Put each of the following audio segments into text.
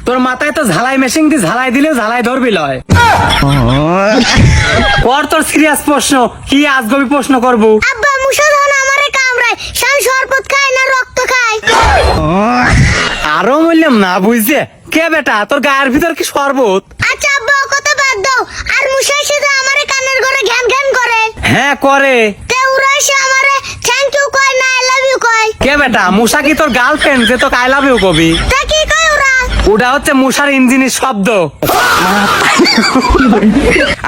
তোর মাথায় তো ঝালাই মেশিন দিয়ে ঝালাই দিলে ঝালাই ধরবি লয়। কর তোর সিরিয়াস প্রশ্ন, কি আজগবি প্রশ্ন করবো? আব্বা মুসা ধন আমারে কামড়ায়, শান শরবত খায় না রক্ত খায়? আরো বললাম না বুঝছে কে বেটা, তোর গায়ের ভিতর কি শরবত? আচ্ছা আব্বা ও কথা বাদ দাও, আর মুসা এসে যে আমারে কানের ঘরে ঘ্যান ঘ্যান করে, হ্যাঁ করে। তে ওরা এসে আমারে থ্যাংক ইউ কয় না আই লাভ ইউ কয়? কে বেটা, মুসা কি তোর গার্লফ্রেন্ড যে তোকে আই লাভ ইউ কবি? তা কি কয় ওরা? ওটা হচ্ছে মুসার ইঞ্জিনের শব্দ।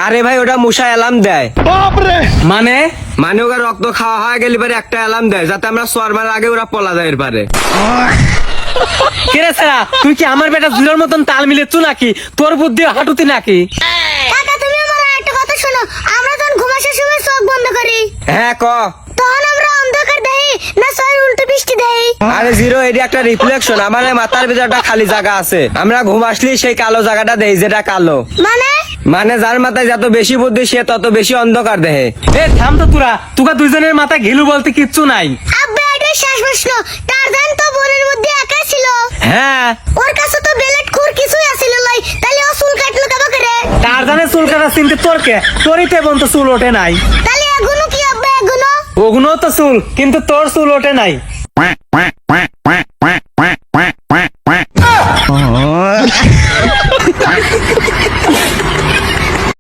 আরে ভাই ওটা মশা অ্যালার্ম দেয়। মানে মানে ওরা রক্ত খাওয়া হয়ে গেলে পারে একটা অ্যালার্ম দেয়, যাতে আমরা সোয়ার আগে ওরা পলা যায় পারে। কেরে ছাড়া তুই কি আমার বেটা জুলের মতন তাল মিলেছ নাকি? তোর বুদ্ধি হাঁটুতি নাকি? কাকা তুমি আমার একটা কথা শোনো, আমরা যখন ঘুমাসের সময় চোখ বন্ধ করি হ্যাঁ ক। তখন আমরা অন্ধকার দেই না সরি উল্টো বৃষ্টি দেই? আরে জিরো, এটি একটা রিফ্লেকশন। আমার মাথার ভিতরে একটা খালি জায়গা আছে, আমরা ঘুম আসলেই সেই কালো জায়গাটা দেই যেটা কালো। মানে যার মাথায় যত বেশি বুদ্ধি সে তত বেশি অন্ধকার দেহে। এ থাম তো তোরা দুইজনের মাথায় ঘিলু বলতে কিচ্ছু নাই। আব্বা এটা শেষ প্রশ্ন, টারজান তো বনের মধ্যে একা ছিল, হ্যাঁ ওর কাছে তো বেলেট খুর কিছুই আছিল লই, তাহলে ও চুল কাটলো কেবা করে? টারজানের চুল কাটা চিনতে তোর কে? তোরই তো এখন তো চুল ওঠে নাই। তাহলে এগুলো কি আব্বা এগুলো? ওগুলো তো চুল, কিন্তু তোর চুল ওঠে নাই। quack quack quack quack quack quack quack quack quack quack